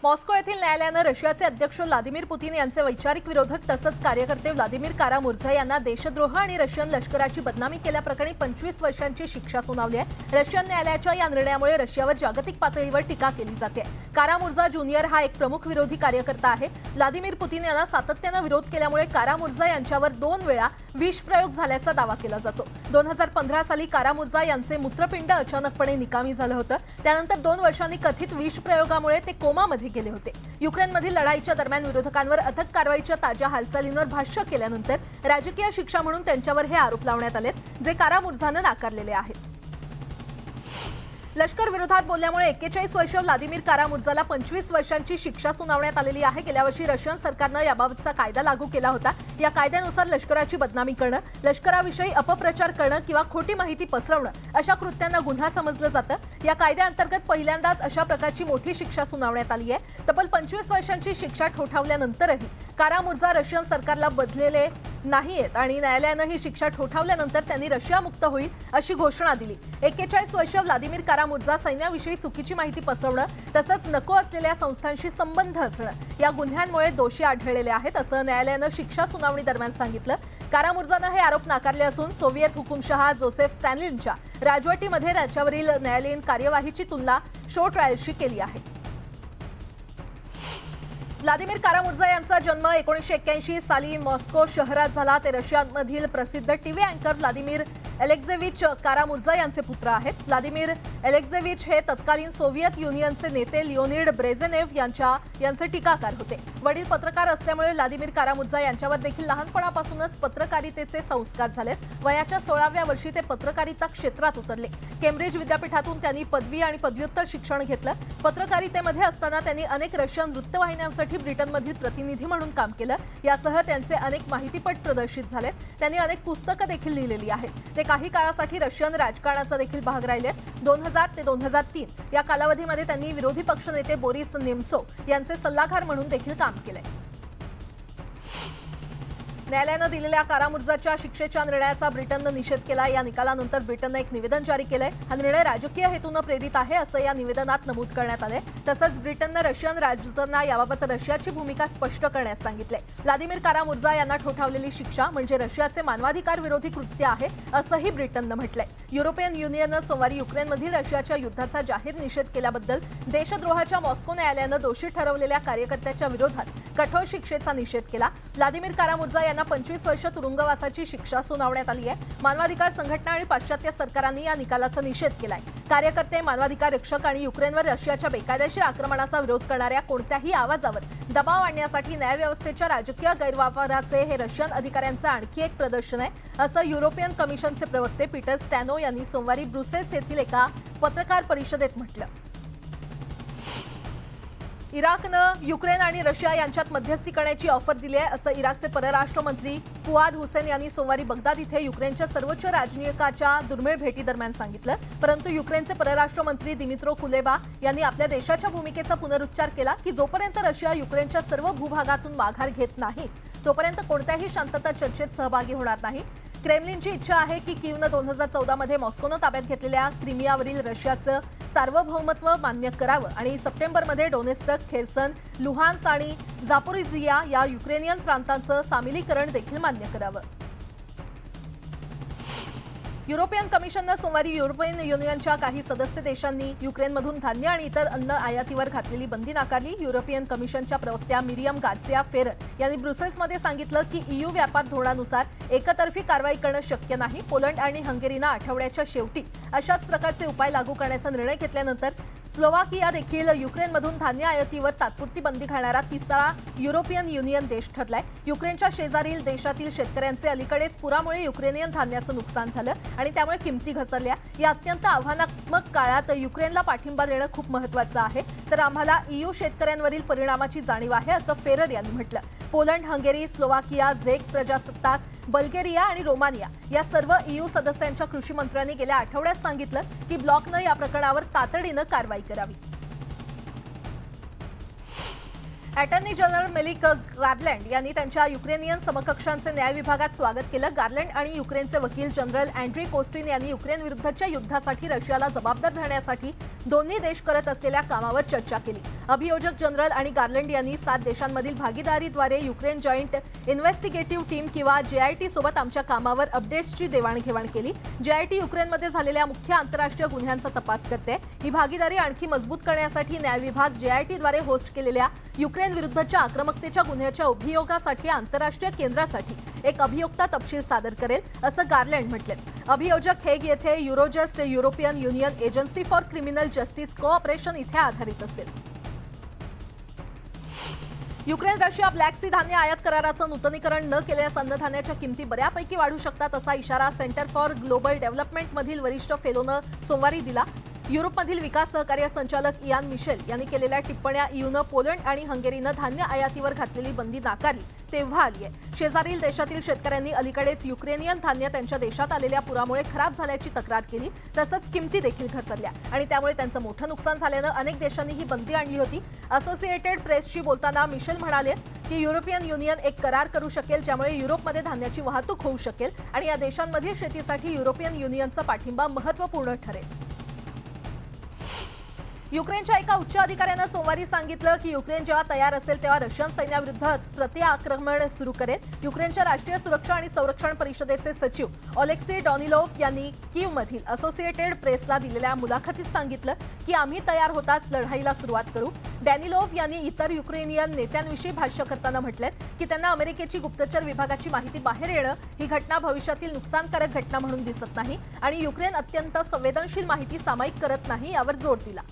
Moscow येथील न्यायालयानं रशियाचे अध्यक्ष व्लादिमीर पुतीन यांचे वैचारिक विरोधक तसंच कार्यकर्ते व्लादिमीर कारामुर्झा यांना देशद्रोह आणि रशियन लष्कराची बदनामी केल्याप्रकरणी 25 वर्षांची शिक्षा सुनावली आहे। रशियन न्यायालयाच्या या निर्णयामुळे रशियावर जागतिक पातळीवर टीका केली जाते। कारामुर्झा ज्युनियर हा एक प्रमुख विरोधी कार्यकर्ता आहे। व्लादिमीर पुतीन यांना सातत्याने विरोध केल्यामुळे कारामुर्झा यांच्यावर 2 वेळा विषप्रयोग झाल्याचा दावा केला जातो। 2015 साली कारामुर्झा यांचे मूत्रपिंड अचानकपणे निकामी झालं होतं। त्यानंतर 2 वर्षांनी कथित विषप्रयोगामुळे ते कोमामध्ये गेले होते। युक्रेनमधील लढाईच्या दरम्यान विरोधकांवर अथक कारवाईच्या ताज्या हालचालींवर भाष्य केल्यानंतर राजकीय शिक्षा म्हणून त्यांच्यावर हे आरोप लावण्यात आलेत, जे कारामुर्झानं नाकारलेले आहेत। लष्कर विरोधात बोलल्यामुळे 41 वर्ष व्लादिमीर कारामुर्झाला 25 वर्षांची शिक्षा सुनावण्यात आलेली आहे। गेल्या वर्षी रशियन सरकारनं याबाबतचा कायदा लागू केला होता। या कायद्यानुसार लष्कराची बदनामी करणं, लष्कराविषयी अपप्रचार करणं किंवा खोटी माहिती पसरवणं अशा कृत्यांना गुन्हा समजलं जातं। या कायद्याअंतर्गत पहिल्यांदाच अशा प्रकारची मोठी शिक्षा सुनावण्यात आली आहे। तब्बल 25 वर्षांची शिक्षा ठोठावल्यानंतरही कारामुर्झा रशियन सरकारला बदलेले नाहीत आणि न्यायालयानं ही शिक्षा ठोठावल्यानंतर त्यांनी रशिया मुक्त होईल अशी घोषणा दिली। 41 वर्ष व्लादिमीर कारामुर्झा सैन्याविषयी चुकीची माहिती पसरवणं तसंच नको असलेल्या संस्थांशी संबंध असणं या गुन्ह्यांमुळे दोषी आढळलेले आहेत असं न्यायालयानं शिक्षा सुनावणी दरम्यान सांगितलं। कारामुर्झानं हे आरोप नाकारले असून सोव्हिएत हुकुमशहा जोसेफ स्टॅलिनच्या राजवटीमध्ये त्याच्यावरील न्यायालयीन कार्यवाहीची तुलना शो ट्रायलशी केली आहे। व्लादिमीर कारामुर्झा यांचा जन्म 1981 साली मॉस्को शहरात झाला। ते रशियामधील प्रसिद्ध टीव्ही अँकर व्लादिमीर अलेक्झेविच कारामुर्झा यांचे पुत्र आहेत। व्लादिमीर अलेक्झेविच हे तत्कालीन सोव्हिएत युनियनचे नेते लिओनिड ब्रेझनेव्ह यांचे टीकाकार होते। वडील पत्रकार असल्यामुळे व्लादिमीर कारामुर्झा यांच्यावर देखील लहानपणापासूनच पत्रकारितेचे संस्कार झालेत। वयाच्या 16व्या वर्षी ते पत्रकारिता क्षेत्रात उतरले। केम्ब्रिज विद्यापीठातून त्यांनी पदवी आणि पदव्युत्तर शिक्षण घेतलं। पत्रकारितेमध्ये असताना त्यांनी अनेक रशियन वृत्तवाहिन्यांसाठी ब्रिटनमधील प्रतिनिधी म्हणून काम केलं। यासह त्यांचे अनेक माहितीपट प्रदर्शित झालेत। त्यांनी अनेक पुस्तकं देखील लिहिलेली आहेत। ते काही काळासाठी रशियन राजकारणाचा देखील भाग राहिले। 2000 ते 2003 या कालावधीमध्ये त्यांनी विरोधी पक्षनेते बोरिस नेमसोव यांचे सल्लागार म्हणून देखील काम केले। न्यायालयानं दिलेल्या कारामुर्झाच्या शिक्षेच्या निर्णयाचा ब्रिटननं निषेध केला। या निकालानंतर ब्रिटननं एक निवेदन जारी केलंय। हा निर्णय राजकीय हेतूनं प्रेरित आहे असं या निवेदनात नमूद करण्यात आलंय। तसंच ब्रिटननं रशियन राजदूतांना याबाबत रशियाची भूमिका स्पष्ट करण्यास सांगितले। व्लादिमीर कारामुर्झा यांना ठोठावलेली शिक्षा म्हणजे रशियाचे मानवाधिकार विरोधी कृत्य आहे असंही ब्रिटननं म्हटलंय। युरोपियन युनियननं सोमवारी युक्रेनमधील रशियाच्या युद्धाचा जाहीर निषेध केल्याबद्दल देशद्रोहाच्या मॉस्को न्यायालयानं दोषी ठरवलेल्या कार्यकर्त्याच्या विरोधात कठोर शिक्षेचा निषेध केला। व्लादिमीर कारामुर्झा यांना 25 वर्ष तुरुंगवासाची शिक्षा सुनावण्यात आली आहे। मानवाधिकार संघटना आणि पाश्चात्य सरकारांनी या निकालाचा निषेध केलाय। कार्यकर्ते, मानवाधिकार रक्षक आणि युक्रेनवर रशियाच्या बेकायदेशीर आक्रमणाचा विरोध करणाऱ्या कोणत्याही आवाजावर दबाव आणण्यासाठी न्यायव्यवस्थेच्या राजकीय गैरवापराचे हे रशियन अधिकाऱ्यांचे आणखी एक प्रदर्शन आहे असं युरोपियन कमिशनचे प्रवक्ते पीटर स्टॅनो यांनी सोमवारी ब्रुसेल्स येथील एका पत्रकार परिषदेत म्हटलं। इराकनं युक्रेन आणि रशिया यांच्यात मध्यस्थी करण्याची ऑफर दिली आहे असं इराकचे परराष्ट्र मंत्री फुआद हुसेन यांनी सोमवारी बगदाद इथे युक्रेनच्या सर्वोच्च राजनयिकाच्या दुर्मिळ भेटीदरम्यान सांगितलं। परंतु युक्रेनचे परराष्ट्र मंत्री दिमित्रो कुलेबा यांनी आपल्या देशाच्या भूमिकेचा पुनरुच्चार केला की जोपर्यंत रशिया युक्रेनच्या सर्व भूभागातून माघार घेत नाही तोपर्यंत कोणत्याही शांतता चर्चेत सहभागी होणार नाही। क्रेमलिनची इच्छा आहे की कीवनं 2014 मध्ये मॉस्कोनं ताब्यात घेतलेल्या क्रिमियावरील रशियाचं सार्वभौमत्व मान्य करावं आणि सप्टेंबरमध्ये डोनेस्टक, खेर्सन, लुहान्स्क आणि झापोरिझिया या युक्रेनियन प्रांतांचं सामिलीकरण देखील मान्य करावं। युरोपियन कमिशननं सोमवारी युरोपियन युनियनच्या काही सदस्य देशांनी युक्रेनमधून धान्य आणि इतर अन्न आयातीवर घातलेली बंदी नाकारली। युरोपियन कमिशनच्या प्रवक्त्या मिरियम गार्सिया फेरर यांनी ब्रुसेल्समध्ये सांगितलं की ईयू व्यापार धोरणानुसार एकतर्फी कारवाई करणं शक्य नाही। पोलंड आणि हंगेरीनं आठवड्याच्या शेवटी अशाच प्रकारचे उपाय लागू करण्याचा निर्णय घेतल्यानंतर स्लोवाकिया देखील युक्रेनमधून धान्य आयातीवर तात्पुरती बंदी घालणारा तिसरा युरोपियन युनियन देश ठरलाय। युक्रेनच्या शेजारील देशातील शेतकऱ्यांचे अलीकडेच पुरामुळे युक्रेनियन धान्याचं नुकसान झालं आणि त्यामुळे किमती घसरल्या। या अत्यंत आव्हानात्मक काळात युक्रेनला पाठिंबा देणं खूप महत्त्वाचं आहे, तर आम्हाला ईयू शेतकऱ्यांवरील परिणामाची जाणीव आहे असं फेरर यांनी म्हटलं। पोलंड, हंगेरी, स्लोवाकिया, झेक प्रजासत्ताक, बल्गेरिया आणि रोमानिया या सर्व ईयू सदस्यांच्या कृषी मंत्र्यांनी गेल्या आठवड्यात सांगितलं की ब्लॉकनं या प्रकरणावर तातडीनं कारवाई करावी। अटॉर्नी जनरल मेलिक गार्लँड यांनी त्यांच्या युक्रेनियन समकक्षांचे न्याय विभागात स्वागत केलं। गार्लँड आणि युक्रेनचे वकील जनरल अँड्री कोस्टिन यांनी युक्रेन विरुद्धच्या युद्धासाठी रशियाला जबाबदार धरण्यासाठी दोन्ही देश करत असलेल्या कामावर चर्चा केली। अभियोजक जनरल आणि गार्लंड यांनी 7 देशांमधील भागीदारीद्वारे युक्रेन जॉईंट इन्व्हेस्टिगेटिव्ह टीम किंवा JIT सोबत आमच्या कामावर अपडेट्सची देवाणघेवाण केली. JIT युक्रेनमध्ये झालेल्या मुख्य आंतरराष्ट्रीय गुन्ह्यांचा तपास करते. ही भागीदारी आणखी मजबूत करण्यासाठी न्याय विभाग JITद्वारे होस्ट केलेल्या युक्रेन विरुद्धच्या आक्रमकतेच्या गुन्ह्याच्या अभियोगासाठी आंतरराष्ट्रीय केंद्रासाठी एक अभियोक्ता तपशील सादर करेल, असं गार्लंड म्हटले. अभियोजक हेग येथे Eurojust European Union agency for criminal justice cooperation इथे आधारित असेल. युक्रेन रशिया ब्लॅक सी धान्य आयात कराराचं नूतनीकरण न केल्यास अन्नधान्याच्या किमती बऱ्यापैकी वाढू शकतात, असा इशारा सेंटर फॉर ग्लोबल डेव्हलपमेंटमधील वरिष्ठ फेलोनं सोमवारी दिला. युरोपमधील विकास सहकार्य संचालक इयान मिशेल यांनी केलेल्या टिप्पण्या EUनं पोलंड आणि हंगेरीनं धान्य आयातीवर घातलेली बंदी नाकारली तेव्हा आली आहे. शेजारील देशातील शेतकऱ्यांनी अलीकडेच युक्रेनियन धान्य त्यांच्या देशात आलेल्या पुरामुळे खराब झाल्याची तक्रार केली. तसंच किमती देखील घसरल्या आणि त्यामुळे त्यांचं मोठं नुकसान झाल्यानं अनेक देशांनी ही बंदी आणली होती. असोसिएटेड प्रेसशी बोलताना मिशेल म्हणाले की युरोपियन युनियन एक करार करू शकेल ज्यामुळे युरोपमध्ये धान्याची वाहतूक होऊ शकेल आणि या देशांमधील शेतीसाठी युरोपियन युनियनचा पाठिंबा महत्त्वपूर्ण ठरेल. युक्रेनच्या एका उच्च अधिकाऱ्यानं सोमवारी सांगितलं की युक्रेन जेव्हा तयार असेल तेव्हा रशियन सैन्याविरुद्ध प्रतिआक्रमण सुरू करेल. युक्रेनच्या राष्ट्रीय सुरक्षा आणि संरक्षण परिषदेचे सचिव ओलेक्सी डॉनिलोव्ह यांनी कीव्हमधील असोसिएटेड प्रेसला दिलेल्या मुलाखतीत सांगितलं की आम्ही तयार होताच लढाईला सुरुवात करू. डॅनिलोव्ह यांनी इतर युक्रेनियन नेत्यांविषयी भाष्य करताना म्हटलं की त्यांना अमेरिकेची गुप्तचर विभागाची माहिती बाहेर येणं ही घटना भविष्यातील नुकसानकारक घटना म्हणून दिसत नाही आणि युक्रेन अत्यंत संवेदनशील माहिती सामायिक करत नाही यावर जोर दिला.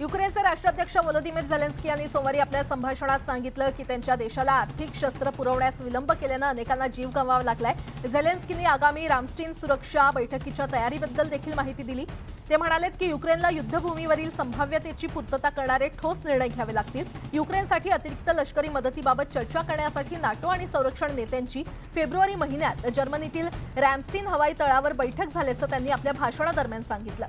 युक्रेनचे राष्ट्राध्यक्ष व्लोदिमीर झेलेन्स्की यांनी सोमवारी आपल्या संभाषणात सांगितलं की त्यांच्या देशाला आर्थिक शस्त्र पुरवण्यास विलंब केल्यानं अनेकांना जीव गमवावा लागलाय. झेलेन्स्कींनी आगामी रामस्टीन सुरक्षा बैठकीच्या तयारीबद्दल देखील माहिती दिली. ते म्हणाले की युक्रेनला युद्धभूमीवरील संभाव्यतेची पूर्तता करणारे ठोस निर्णय घ्यावे लागतील. युक्रेनसाठी अतिरिक्त लष्करी मदतीबाबत चर्चा करण्यासाठी नाटो आणि संरक्षण नेत्यांची फेब्रुवारी महिन्यात जर्मनीतील रॅमस्टीन हवाई तळावर बैठक झाल्याचं त्यांनी आपल्या भाषणादरम्यान सांगितलं.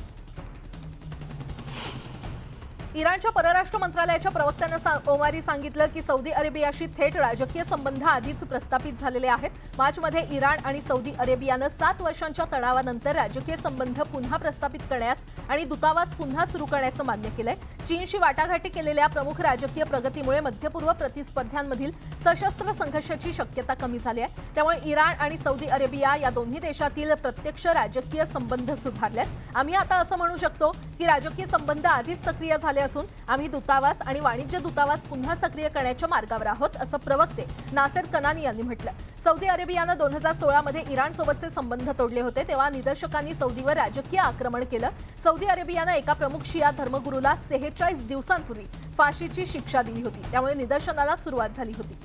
इराणच्या परराष्ट्र मंत्रालयाच्या प्रवक्त्यानं सोमवारी सांगितलं की सौदी अरेबियाशी थेट राजकीय संबंध आधीच प्रस्थापित झालेले आहेत. मार्चमध्ये इराण आणि सौदी अरेबियानं 7 वर्षांच्या तणावानंतर राजकीय संबंध पुन्हा प्रस्थापित करण्यास आणि दूतावास पुन्हा सुरू करण्याचं मान्य केलंय. चीनशी वाटाघाटी केलेल्या प्रमुख राजकीय प्रगतीमुळे मध्यपूर्व प्रतिस्पर्ध्यांमधील सशस्त्र संघर्षाची शक्यता कमी झाली आहे. त्यामुळे इराण आणि सौदी अरेबिया या दोन्ही देशातील प्रत्यक्ष राजकीय संबंध सुधारलेत. आम्ही आता असं म्हणू शकतो की राजकीय संबंध आधीच सक्रिय झाले असून आम्ही दूतावास आणि वाणिज्य दूतावास पुन्हा सक्रिय करण्याच्या मार्गावर आहोत, असं प्रवक्ते नासेर कनानी यांनी म्हटलं. सौदी अरेबियानं 2016 मध्ये इराणसोबतचे संबंध तोडले होते तेव्हा निदर्शकांनी सौदीवर राजकीय आक्रमण केलं. सौदी अरेबियानं एका प्रमुख शिया धर्मगुरूला 46 दिवसांपूर्वी फाशीची शिक्षा दिली होती. त्यामुळे निदर्शनाला सुरुवात झाली होती.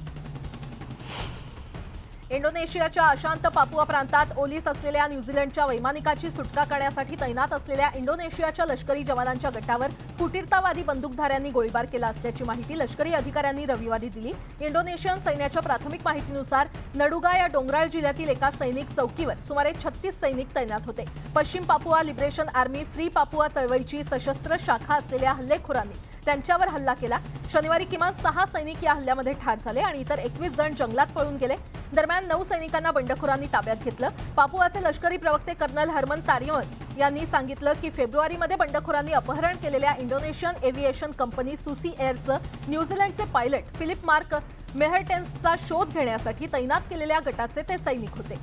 इंडोनेशियाच्या अशांत पापुआ प्रांतात ओलीस असलेल्या न्यूझीलंडच्या वैमानिकाची सुटका करण्यासाठी तैनात असलेल्या इंडोनेशियाच्या लष्करी जवानांच्या गटावर फुटीरतावादी बंदूकधाऱ्यांनी गोळीबार केला असल्याची माहिती लष्करी अधिकाऱ्यांनी रविवारी दिली. इंडोनेशियन सैन्याच्या प्राथमिक माहितीनुसार नडुगा या डोंगराळ जिल्ह्यातील एका सैनिक चौकीवर सुमारे 36 सैनिक तैनात होते. पश्चिम Papua liberation army free Papua चळवळीची सशस्त्र शाखा असलेल्या हल्लेखोरांनी त्यांच्यावर हल्ला केला. शनिवारी किमान 6 सैनिक या हल्ल्यामध्ये ठार झाले आणि इतर 21 जण जंगलात पळून गेले. दरम्यान 9 सैनिकांना बंडखोरांनी ताब्यात घेतलं. पापुआचे लष्करी प्रवक्ते कर्नल हरमन तारिमन यांनी सांगितलं की फेब्रुवारीमध्ये बंडखोरांनी अपहरण केलेल्या इंडोनेशियन एव्हिएशन कंपनी सुसी एअरचं न्यूझीलंडचे पायलट फिलिप मार्क मेहरटेन्सचा शोध घेण्यासाठी तैनात केलेल्या गटाचे ते सैनिक होते.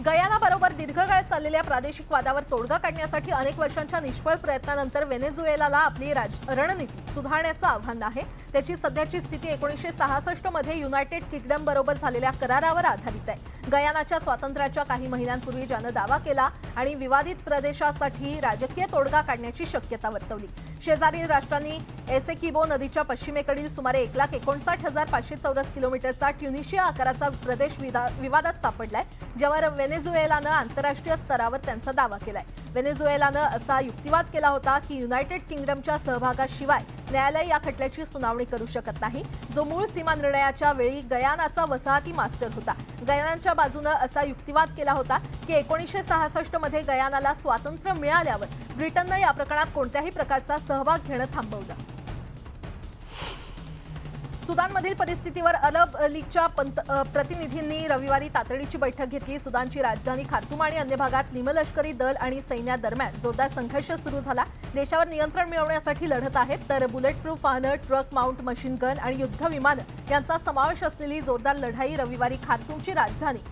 गयानाबरोबर दीर्घकाळ चाललेल्या प्रादेशिक वादावर तोडगा काढण्यासाठी अनेक वर्षांच्या निष्फळ प्रयत्नानंतर व्हेनेझुएलाला आपली रणनीती सुधारण्याचं आव्हान आहे. त्याची सध्याची स्थिती 1966 मध्ये युनायटेड किंगडम बरोबर झालेल्या करारावर आधारित आहे. गयानाच्या स्वातंत्र्याच्या काही महिन्यांपूर्वी ज्यानं दावा केला आणि विवादित प्रदेशासाठी राजकीय तोडगा काढण्याची शक्यता वर्तवली. शेजारील राष्ट्रांनी एसेकिबो नदीच्या पश्चिमेकडील सुमारे 1,59,500 चौरस किलोमीटरचा ट्युनिशिया आकाराचा प्रदेश विवादात सापडलाय, ज्यावर व्हेनेझुएलानं आंतरराष्ट्रीय स्तरावर त्यांचा दावा केलाय. व्हेनेझुएलानं असा युक्तिवाद केला होता की युनायटेड किंगडमच्या सहभागाशिवाय न्यायालय या खटल्याची सुनावणी करू शकत नाही, जो मूळ सीमा निर्णयाच्या वेळी गयानाचा वसाहती मास्टर होता. गयानाच्या बाजूनं असा युक्तिवाद केला होता की 1966 मध्ये गयानाला स्वातंत्र्य मिळाल्यावर ब्रिटननं या प्रकरणात कोणत्याही प्रकारचा सहभाग घेणं थांबवलं. सुदानमधील परिस्थितीवर अरब लीगच्या प्रतिनिधींनी रविवारी तातडीची बैठक घेतली। सुदानची राजधानी खार्तूम आणि अन्य भागात निमलष्करी दल आणि सैन्यादरम्यान जोरदार संघर्ष सुरू झाला। देशावर नियंत्रण मिळवण्यासाठी लढत आहेत तर बुलेट प्रूफ वाहनं, ट्रक माउंट मशीन गन आणि युद्ध विमानं यांचा समावेश असलेली जोरदार लढाई रविवारी खार्तूमची राजधानी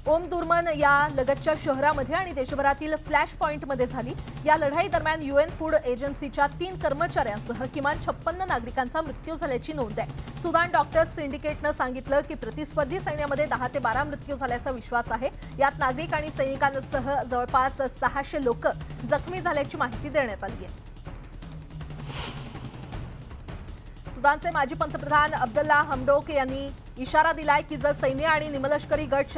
ओमदुर्मन या लगतच्या शहरामध्ये आणि देशभरातील फ्लॅश पॉइंटमध्ये झाली। या लढाई दरम्यान UN फूड एजन्सीच्या 3 कर्मचाऱ्यांसह किमान 56 नागरिकांचा मृत्यू झाल्याची नोंद आहे। सुदान डॉक्टर्स सिंडिकेटनं सांगितलं की प्रतिस्पर्धी सैन्यामध्ये 10 ते 12 मृत्यू झाल्याचा विश्वास आहे। यात नागरिक आणि सैनिकांसह जवळपास 600 लोक जखमी झाल्याची माहिती देण्यात आली आहे। सुदानचे माजी पंतप्रधान अब्दुल्ला हमडोक यांनी इशारा दिलाय की जर सैन्य आणि निमलष्करी गट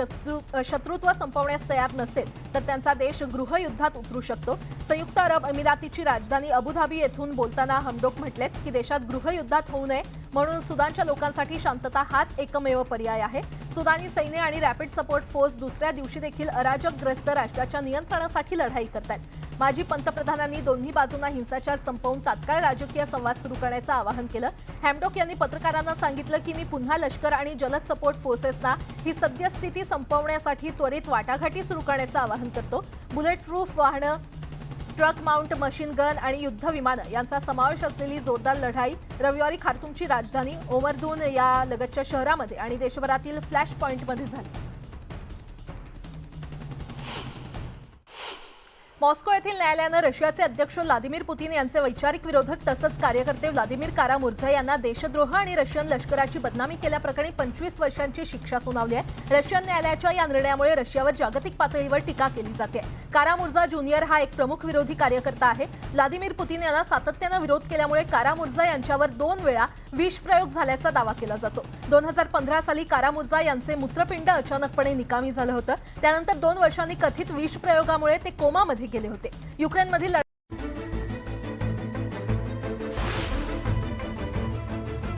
शत्रुत्व संपवण्यास तयार नसेल तर त्यांचा देश गृहयुद्धात उतरू शकतो। संयुक्त अरब अमिरातीची राजधानी अबुधाबी येथून बोलताना हमडोक म्हटलेत की देशात गृहयुद्धात होऊ नये म्हणून सुदानच्या लोकांसाठी शांतता हाच एकमेव पर्याय आहे। सुदानी सैन्य आणि रॅपिड सपोर्ट फोर्स दुसऱ्या दिवशी देखील अराजकग्रस्त राष्ट्राच्या नियंत्रणासाठी लढाई करतात। माजी पंतप्रधानांनी दोन्ही बाजूंना हिंसाचार संपवून तात्काळ राजकीय संवाद सुरू करण्याचं आवाहन केलं। हॅमडोक यांनी पत्रकारांना सांगितलं की मी पुन्हा लष्कर आणि जलद सपोर्ट फोर्सेसना ही सद्यस्थिती संपवण्यासाठी त्वरित वाटाघाटी सुरू करण्याचं आवाहन करतो। बुलेट प्रूफ वाहनं, ट्रक माउंट मशीन गन आणि युद्ध विमानं यांचा समावेश असलेली जोरदार लढाई रविवारी खार्तूमची राजधानी ओमदुर्मन या लगतच्या शहरामध्ये आणि देशभरातील फ्लॅश पॉइंटमध्ये झाली। मॉस्को येथील न्यायालयानं रशियाचे अध्यक्ष व्लादिमीर पुतीन यांचे वैचारिक विरोधक तसंच कार्यकर्ते व्लादिमीर कारामुर्झा यांना देशद्रोह आणि रशियन लष्कराची बदनामी केल्याप्रकरणी 25 वर्षांची शिक्षा सुनावली आहे। रशियन न्यायालयाच्या या निर्णयामुळे रशियावर जागतिक पातळीवर टीका केली जाते। कारामुर्झा ज्युनियर हा एक प्रमुख विरोधी कार्यकर्ता आहे। व्लादिमीर पुतीन यांना सातत्यानं विरोध केल्यामुळे कारामुर्झा यांच्यावर 2 वेळा विषप्रयोग झाल्याचा दावा केला जातो। 2015 साली कारामुर्झा यांचे मूत्रपिंड अचानकपणे निकामी झालं होतं। त्यानंतर 2 वर्षांनी कथित विषप्रयोगामुळे ते कोमामध्ये गेले होते। युक्रेनमधील